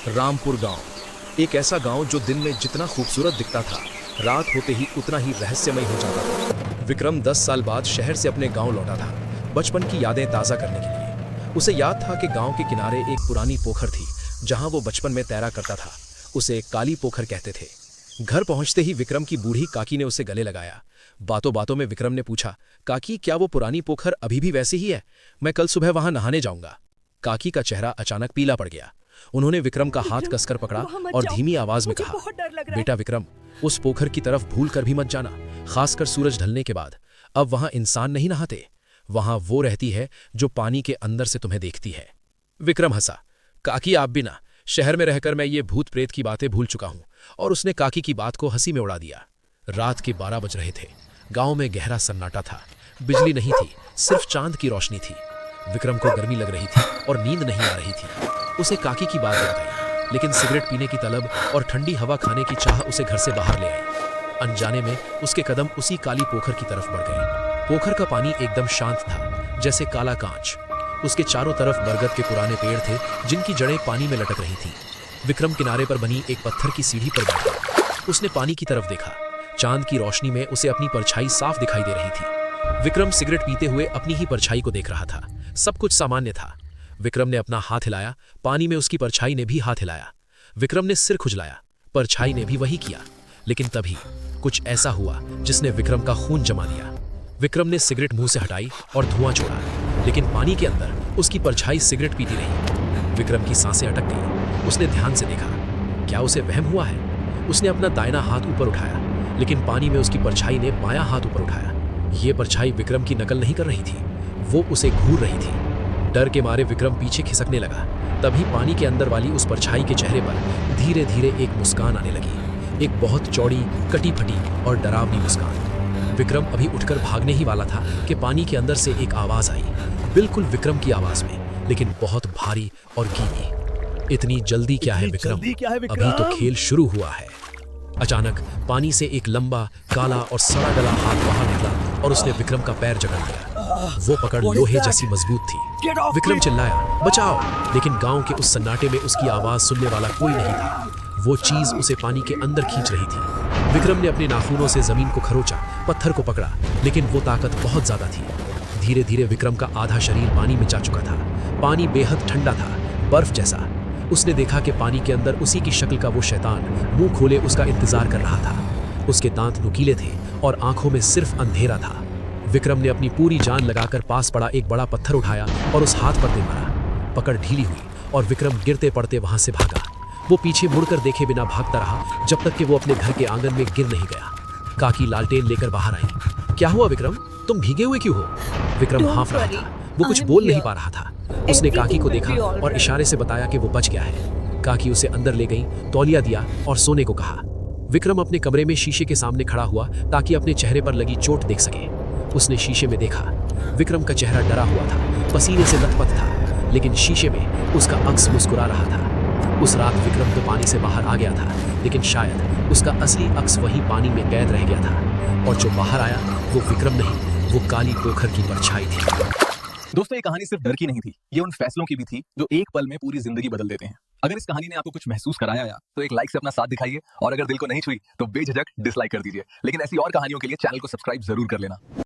रामपुर गांव एक ऐसा गांव जो दिन में जितना खूबसूरत दिखता था, रात होते ही उतना ही रहस्यमय हो जाता था। विक्रम 10 साल बाद शहर से अपने गांव लौटा था, बचपन की यादें ताज़ा करने के लिए। उसे याद था कि गांव के किनारे एक पुरानी पोखर थी, जहां वो बचपन में तैरा करता था। उसे काली पोखर कहते थे। घर पहुंचते ही विक्रम की बूढ़ी काकी ने उसे गले लगाया। बातों बातों में विक्रम ने पूछा, काकी, क्या वो पुरानी पोखर अभी भी वैसी ही है? मैं कल सुबह वहां नहाने जाऊंगा। काकी का चेहरा अचानक पीला पड़ गया। उन्होंने विक्रम का हाथ कसकर पकड़ा और धीमी आवाज में कहा, बेटा विक्रम, उस पोखर की तरफ भूल कर भी मत जाना, खासकर सूरज ढलने के बाद। अब वहां इंसान नहीं नहाते, वहां वो रहती है जो पानी के अंदर से तुम्हें देखती है। विक्रम हंसा। काकी, आप भी ना, शहर में रहकर मैं ये भूत प्रेत की बातें भूल चुका हूं। और उसने काकी की बात को हंसी में उड़ा दिया। रात के 12 बज रहे थे। गांव में गहरा सन्नाटा था। बिजली नहीं थी, सिर्फ चांद की रोशनी थी। विक्रम को गर्मी लग रही थी और नींद नहीं आ रही थी। उसे काकी की बात याद आई, लेकिन सिगरेट पीने की तलब और ठंडी हवा खाने की चाह उसे घर से बाहर ले आई। अनजाने में उसके कदम उसी काली पोखर की तरफ बढ़ गए। पोखर का पानी एकदम शांत था, जैसे काला कांच। उसके चारों तरफ बरगद के पुराने पेड़ थे, जिनकी जड़ें पानी में लटक रही थीं। विक्रम किनारे पर बनी एक पत्थर की सीढ़ी पर बैठा। उसने पानी की तरफ देखा। चांद की रोशनी में उसे अपनी परछाई साफ दिखाई दे रही थी। विक्रम सिगरेट पीते हुए अपनी ही परछाई को देख रहा था। सब कुछ सामान्य था। विक्रम ने अपना हाथ हिलाया, पानी में उसकी परछाई ने भी हाथ हिलाया। विक्रम ने सिर खुजलाया, परछाई ने भी वही किया। लेकिन तभी कुछ ऐसा हुआ जिसने विक्रम का खून जमा दिया। विक्रम ने सिगरेट मुंह से हटाई और धुआं छोड़ा, लेकिन पानी के अंदर उसकी परछाई सिगरेट पीती रही। विक्रम की सांसें अटक गई। उसने ध्यान से देखा, क्या उसे वहम हुआ है? उसने अपना दाहिना हाथ ऊपर उठाया, लेकिन पानी में उसकी परछाई ने बायां हाथ ऊपर उठाया। ये परछाई विक्रम की नकल नहीं कर रही थी, वो उसे घूर रही थी। डर के मारे विक्रम पीछे खिसकने लगा। तभी पानी के अंदर वाली उस परछाई के चेहरे पर धीरे धीरे एक मुस्कान आने लगी, एक बहुत चौड़ी, कटी फटी और डरावनी मुस्कान। विक्रम अभी उठकर भागने ही वाला था कि पानी के अंदर से एक आवाज आई, बिल्कुल विक्रम की आवाज में, लेकिन बहुत भारी और गीली। इतनी जल्दी क्या है विक्रम? अभी तो खेल शुरू हुआ है। अचानक पानी से एक लंबा, काला और सड़ा गला हाथ बाहर निकला और उसने विक्रम का पैर जकड़ लिया। वो पकड़ लोहे जैसी मजबूत थी। विक्रम चिल्लाया, बचाओ! लेकिन गांव के उस सन्नाटे में उसकी आवाज सुनने वाला कोई नहीं था। वो चीज उसे पानी के अंदर खींच रही थी। विक्रम ने अपने नाखूनों से जमीन को खरोचा, पत्थर को पकड़ा, लेकिन वो ताकत बहुत ज्यादा थी। धीरे धीरे विक्रम का आधा शरीर पानी में जा चुका था। पानी बेहद ठंडा था, बर्फ जैसा। उसने देखा कि पानी के अंदर उसी की शक्ल का वो शैतान मुंह खोले उसका इंतजार कर रहा था। उसके दांत नुकीले थे और आंखों में सिर्फ अंधेरा था। विक्रम ने अपनी पूरी जान लगाकर पास पड़ा एक बड़ा पत्थर उठाया और उस हाथ पर दे मारा। पकड़ ढीली हुई और विक्रम गिरते पड़ते वहां से भागा। वो पीछे मुड़कर देखे बिना भागता रहा, जब तक कि वो अपने घर के आंगन में गिर नहीं गया। काकी लालटेन लेकर बाहर आई। क्या हुआ विक्रम? तुम भीगे हुए क्यों हो? विक्रम हाँफ रहा था। वो कुछ बोल नहीं पा रहा था। उसने काकी को देखा और इशारे से बताया कि वो बच गया है। काकी उसे अंदर ले गई, तौलिया दिया और सोने को कहा। विक्रम अपने कमरे में शीशे के सामने खड़ा हुआ ताकि अपने चेहरे पर लगी चोट देख सके। उसने शीशे में देखा। विक्रम का चेहरा डरा हुआ था, पसीने से लथपथ था, लेकिन शीशे में उसका अक्स मुस्कुरा रहा था। उस रात विक्रम तो पानी से बाहर आ गया था, लेकिन शायद उसका असली अक्स वही पानी में कैद रह गया था। और जो बाहर आया वो विक्रम नहीं, वो काली पोखर की परछाई थी। दोस्तों, ये कहानी सिर्फ डर की नहीं थी, ये उन फैसलों की भी थी जो एक पल में पूरी जिंदगी बदल देते हैं। अगर इस कहानी ने आपको कुछ महसूस कराया तो एक लाइक से अपना साथ दिखाइए, और अगर दिल को नहीं छुई तो बेझिझक डिसलाइक कर दीजिए। लेकिन ऐसी और कहानियों के लिए चैनल को सब्सक्राइब जरूर कर लेना।